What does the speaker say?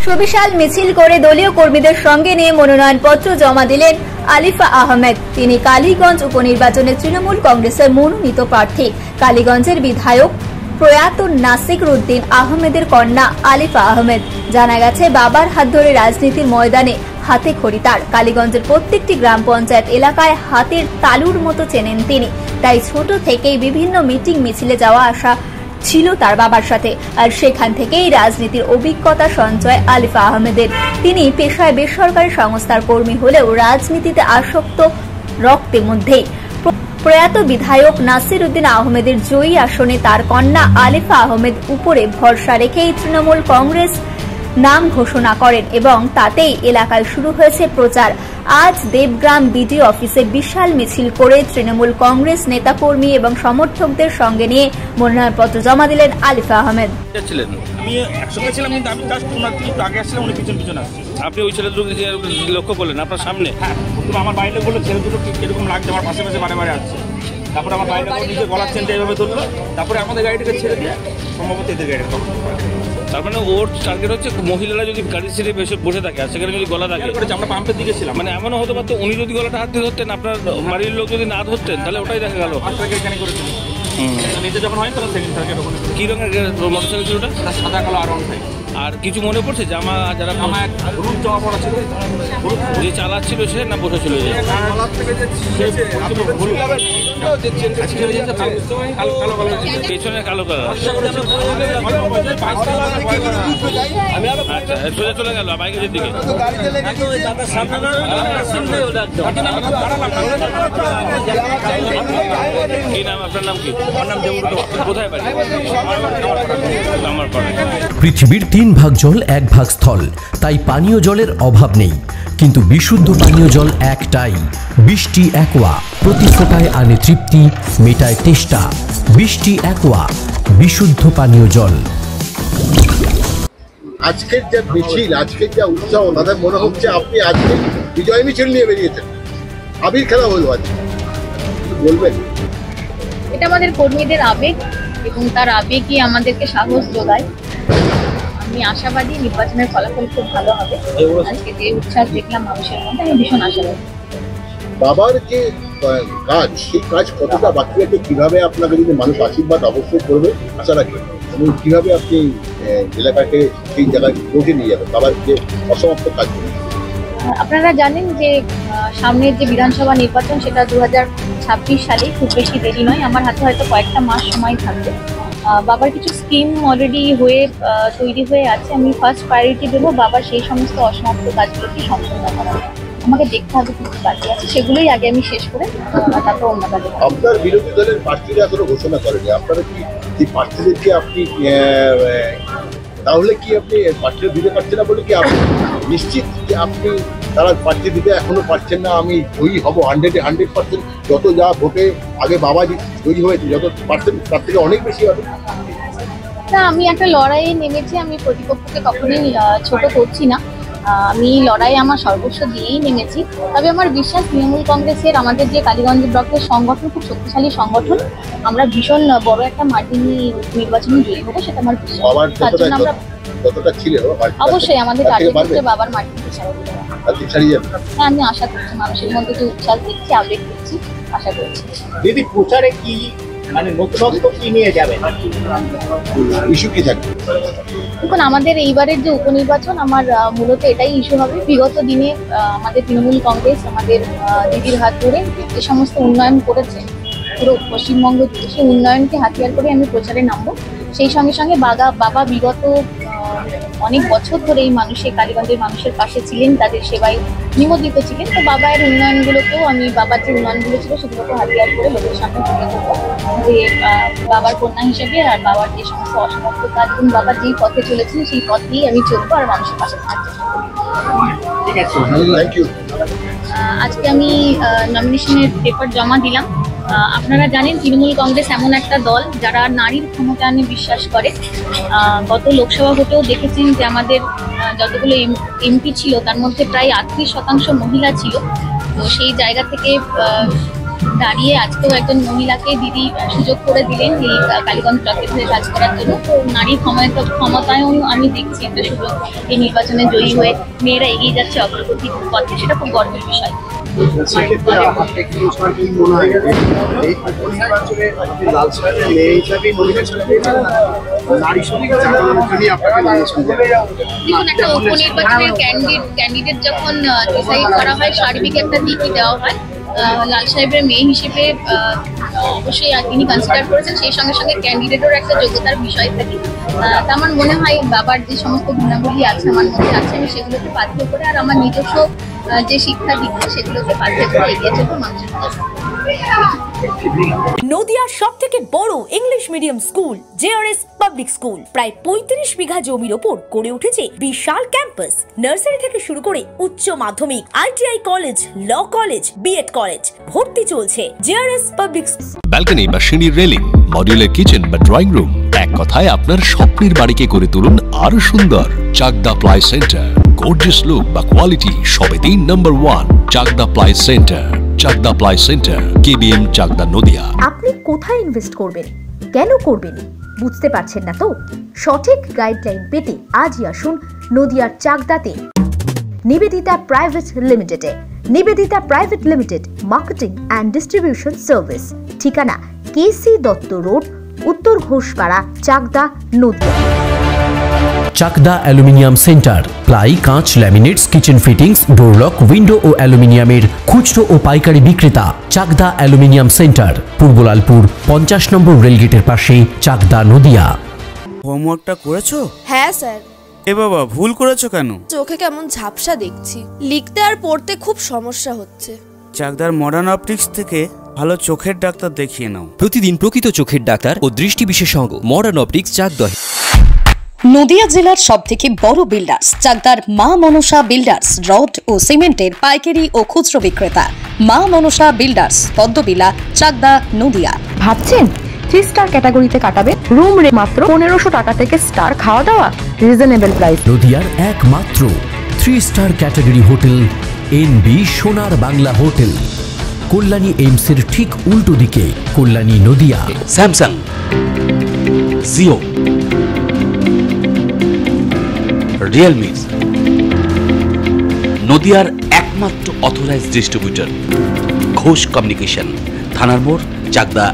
সুবিশাল মিছিল করে দলীয় কর্মীদের সঙ্গে নিয়ে মনোনয়নপত্র জমা দিলেন আলিফা আহমেদ। তিনি কালীগঞ্জ উপনির্বাচনে তৃণমূল কংগ্রেসের মনোনীত প্রার্থী। কালীগঞ্জের বিধায়ক প্রয়াত নাসির উদ্দিন আহমেদের কন্যা আলিফা আহমেদ। জানা গেছে, বাবার হাত ধরে রাজনীতির ময়দানে হাতে খড়ি তার। কালীগঞ্জের প্রত্যেকটি গ্রাম পঞ্চায়েত এলাকায় হাতের তালুর মতো চেনেন তিনি। তাই ছোট থেকেই বিভিন্ন মিটিং মিছিলে যাওয়া আসা ছিল তার বাবার সাথে, আর সেখান থেকেই রাজনীতির অভিজ্ঞতা সঞ্চয় আলিফা আহমেদের। তিনি পেশায় বেসরকারি সংস্থার কর্মী হলেও রাজনীতিতে আসক্ত রক্তের মধ্যেই। প্রয়াত বিধায়ক নাসির উদ্দিন আহমেদের জয়ী আসনে তার কন্যা আলিফা আহমেদ উপরে ভরসা রেখেই তৃণমূল কংগ্রেস নাম ঘোষণা করেন এবং তাতেই এলাকায় শুরু হয়েছে প্রচার। আজ দেবগ্রাম বিডিও অফিসে বিশাল মিছিল করে তৃণমূল কংগ্রেস নেতাকর্মী এবং সমর্থকদের সঙ্গে নিয়ে মনোনয়নপত্র জমা দিলেন আলিফা আহমেদ। আমি একসঙ্গে ছিলাম, কিন্তু আমি জাস্ট ওনার থেকে একটু আগে আসছিলাম, উনি পিছন পিছন আসছে। আপনি ওই ছেলে দুটো লক্ষ্য করলেন আপনার সামনে? হ্যাঁ, প্রথমে আমার বাইরে বললো ছেলে দুটো কিরকম লাগছে, আমার পাশে পাশে বারে বারে আসছে। তারপরে আমার বাইরে নিজে গলার চেনটা এইভাবে ধরলো, তারপরে আমাদের গাড়িটাকে ছেড়ে দিয়ে সম্ভবত এদের গাড়িটা। তার মানে ওর টার্গেট হচ্ছে মহিলারা যদি গাড়ি ছেড়ে বসে থাকে আর সেখানে যদি গলা থাকে। আমরা পাম্পের দিকে ছিলাম, মানে এমনও হতে পারতো উনি যদি গলাটা হাত দিয়ে ধরতেন, আপনার বাড়ির লোক যদি না ধরতেন, তাহলে ওটাই দেখা গেল। এখানে করেছিল নিচে যখন হয় তখন সেকেন্ড টার্গেট। কি রঙের মোটরসাইকেল ছিল ওটা? সাদা কালো আর আর কিছু মনে পড়ছে? জামা যারা হলুদ জামা পরা ছিল, যে চালাচ্ছিল সে না বসেছিল? পেছনে কালো কালার। আচ্ছা, সোজা চলে গেল বাইকের দিকে। কি নাম আপনার? নাম কি? আমার নাম দেবব্রত। কোথায় বাড়ি? আমার পাড়া। পৃথিবীর 3 ভাগ জল 1 ভাগ স্থল, তাই পানীয় জলের অভাব নেই। কিন্তু বিশুদ্ধ পানীয় জল একটাই, বৃষ্টি অ্যাকোয়া। প্রতি ফোঁটায় আনে তৃপ্তি, মেটায় তেষ্টা। বৃষ্টি অ্যাকোয়া, বিশুদ্ধ পানীয় জল। আজকের যে মিছিল, আজকের যে উৎসাহ, তাদের মনে হচ্ছে আপনি আজকে বিজয় মিছিল নিয়ে বেরিয়েছেন। আবির খেলা হলো আজকে, বলবেন? এটা আমাদের কর্মীদের আবেগ এবং তার আবেগই আমাদেরকে সাহস যোগায়। আমি আশাবাদী নির্বাচনের ফলাফল খুব ভালো হবে। আজকে যে উচ্ছ্বাস দেখলাম মানুষের মধ্যে, আমি ভীষণ আশাবাদী। বাবার যে কাজ, সেই কাজ কতটা বাকি আছে, কিভাবে আপনাকে যদি মানুষ আশীর্বাদ অবশ্যই করবে আশা রাখি, এবং কিভাবে আপনি এলাকাকে সেই জায়গায় পৌঁছে নিয়ে যাবেন বাবার যে অসমাপ্ত কাজ? আপনারা জানেন যে সামনের যে বিধানসভা নির্বাচন, সেটা 2026 সালে, খুব বেশি দেরি নয়। আমার হাতে হয়তো কয়েকটা মাস সময় থাকবে। বাবার কিছু স্কিম অলরেডি তৈরি হয়ে আছে। আমি ফার্স্ট প্রায়োরিটি দেবো বাবার সেই সমস্ত অসমাপ্ত কাজগুলোকে সম্পূর্ণ করা। আমাকে দেখতে হবে কিছু বাকি আছে, সেগুলোই আগে আমি শেষ করে তারপর অন্য কাজে। আপনার বিরোধী দলের প্রার্থীরা এখনো ঘোষণা করেনি, আপনারা কি এই প্রার্থীদেরকে আপনি তাহলে কি আপনি প্রার্থীরা দিতে পারছেন না বলে কি আপনি নিশ্চিত যে আপনি তারা প্রার্থী দিতে এখনো পারছেন না? আমি জয়ী হব 100%। যত যা ভোটে আগে বাবা জয়ী হয়েছে, যত পার্সেন্ট তার থেকে অনেক বেশি হবে। না, আমি একটা লড়াইয়ে নেমেছি। আমি প্রতিপক্ষকে কখনোই ছোট করছি না। আমি লড়াই আমার সর্বস্ব দিয়েই নেমেছি। তবে আমার বিশ্বাস, তৃণমূল কংগ্রেসের আমাদের যে কালীগঞ্জ ব্লকের সংগঠন খুব শক্তিশালী সংগঠন। আমরা ভীষণ বড় একটা মার্জিনে নির্বাচনে জয়ী হবো, সেটা আমার বিশ্বাস। অবশ্যই আমাদের টার্গেট হচ্ছে বাবার মার্জিনে ছাড়িয়ে যাবে। হ্যাঁ, আমি আশা করছি। মানুষের মধ্যে যে উচ্ছ্বাস দেখছি, আবেগ দেখছি, আশা করছি। দিদি, প্রচারে কি মানে নতুনত্ব কি নিয়ে যাবে? ইস্যু কি থাকবে? দেখুন, আমাদের এইবারের যে উপনির্বাচন, আমার মূলত এটাই ইস্যু হবে। বিগত দিনে আমাদের তৃণমূল কংগ্রেস আমাদের দিদির হাত ধরে যে সমস্ত উন্নয়ন করেছে পুরো পশ্চিমবঙ্গ জুড়ে, সেই উন্নয়নকে হাতিয়ার করে আমি প্রচারে নামবো। সেই সঙ্গে সঙ্গে বাবা বিগত অনেক বছর ধরে এই কালীগঞ্জের মানুষের পাশে ছিলেন, তাদের সেবায় নিমজ্জিত ছিলেন। তো বাবার উন্নয়নগুলোকেও আমি, বাবার যে উন্নয়নগুলো ছিল সেগুলোকে হাতিয়ার করে লোকের সামনে তুলে ধরবো যে বাবার কন্যা হিসেবে, আর বাবার যে সমস্ত অসমাপ্ত কাজ এবং বাবা যেই পথে চলেছেন সেই পথ দিয়েই আমি চলবো আর মানুষের পাশে থাকবো। ঠিক আছে, থ্যাংক ইউ। আজকে আমি নমিনেশনের পেপার জমা দিলাম। আপনারা জানেন, তৃণমূল কংগ্রেস এমন একটা দল যারা নারীর ক্ষমতায়নে বিশ্বাস করে। গত লোকসভা ভোটেও দেখেছেন যে আমাদের যতগুলো এমপি ছিল তার মধ্যে প্রায় 38% মহিলা ছিল। তো সেই জায়গা থেকে দাঁড়িয়ে আজকেও একজন মহিলাকে দিদি সুযোগ করে দিলেন এই কালীগঞ্জ ব্লকের হয়ে কাজ করার জন্য। তো নারী ক্ষমতায়ও আমি দেখছি একটা সুযোগ, এই নির্বাচনে জয়ী হয়ে মেয়েরা এগিয়ে যাচ্ছে অগ্রগতির পথে, সেটা খুব গর্বের বিষয়। সেক্ষেত্রে আমার একটু কি মনে হয় এই উপনির্বাচনে লাল সাহেবের মেয়ে হিসাবে নমিনেশন পেয়েছেন, নারী শক্তি জাগানোর জন্যই আপনাকে নমিনেশন দেবেন? দেখুন, একটা উপনির্বাচনের ক্যান্ডিডেট যখন ডিসাইড করা হয় সার্বিক একটা দিকই দেওয়া হয়। লাল সাহেবের মেয়ে হিসেবে অবশ্যই তিনি কনসিডার করেছেন, সেই সঙ্গে সঙ্গে ক্যান্ডিডেটেরও একটা যোগ্যতার বিষয় থাকে। তা আমার মনে হয় বাবার যে সমস্ত গুণাবলী আছে আমার মধ্যে আছে, আমি সেগুলোকে পাথ্য করে আর আমার নিজস্ব যে শিক্ষা দীক্ষা সেগুলোকে পাথ্য করে এগিয়ে চলবো মানুষের কাছে। নদিয়ার সবথেকে বড় English medium school JRS public school প্রায় ৩৫ বিঘা জমির ওপর গড়ে উঠেছে বিশাল ক্যাম্পাস। নার্সারি থেকে শুরু করে উচ্চ মাধ্যমিক, ITI college, law college, B Ed college, ভর্তি চলছে জেআরএস পাবলিক। ব্যালকনি বা সিঁড়ির রেলিং, মডিউলার কিচেন বা ড্রয়িং রুম, এক কথায় আপনার স্বপ্নের বাড়িকে করে তুলুন আরো সুন্দর। Chakdah ply centre, gorgeous look বা কোয়ালিটি সবেতেই number 1। Chakdah ply centre, Chakdah ply centre, KBM, Chakdah, Nadia. আপনি কোথায় ইনভেস্ট করবেন, কেন করবেন বুঝতে পারছেন না তো? সঠিক গাইডলাইন পেতে আজই আসুন নদিয়ার চাকদাতে নিবেদিতা প্রাইভেট লিমিটেডে। Nivedita private limited marketing and distribution service, ঠিকানা KC Dutta road, Uttar Ghoshpara, Chakdah, Nadia. Chakdah aluminium centre, ply, কাঁচ, laminates, kitchen fittings, door lock, window ও অ্যালুমিনিয়ামের খুচরো ও পাইকারি বিক্রেতা। Chakdah aluminium centre, Purbalalpur 50 number রেলগেটের পাশে, চাকদা, নদিয়া। হোমওয়ার্কটা করেছো? হ্যাঁ স্যার। এ বাবা, ভুল করেছো কেন? চোখে কেমন ঝাপসা দেখছি, লিখতে আর পড়তে খুব সমস্যা হচ্ছে। চাকদার মডার্ন অপটিক্স থেকে ভালো চোখের ডাক্তার দেখিয়ে নাও। প্রতিদিন প্রকৃত চোখের ডাক্তার ও দৃষ্টি বিশেষজ্ঞ মডার্ন অপটিক্স, চাকদা। নদিয়া জেলার সবথেকে বড় বিল্ডার্স চাকদার মা মনসা বিল্ডার্স, রড ও সিমেন্টের পাইকারি ও খুচরো বিক্রেতা। মা মনসা বিল্ডার্স, পদ্মবিলা, চাকদা, নদিয়া। ভাবছেন 3 স্টার ক্যাটাগরিতে কাটাবেন? রুম রে মাত্র 1500 টাকা থেকে স্টার, খাওয়া দাওয়া রিজনেবল প্রাইস। নদিয়ার একমাত্র 3 স্টার ক্যাটাগরি হোটেল এনবি সোনার বাংলা হোটেল, কল্যাণী এইমসের ঠিক উল্টো দিকে, কল্যাণী, নদিয়া। স্যামসাং, জিও, রিয়েলমি, নদিয়ার একমাত্র অথরাইজড ডিস্ট্রিবিউটর ঘোষ কমিউনিকেশন, থানার মোড়, চাকদা।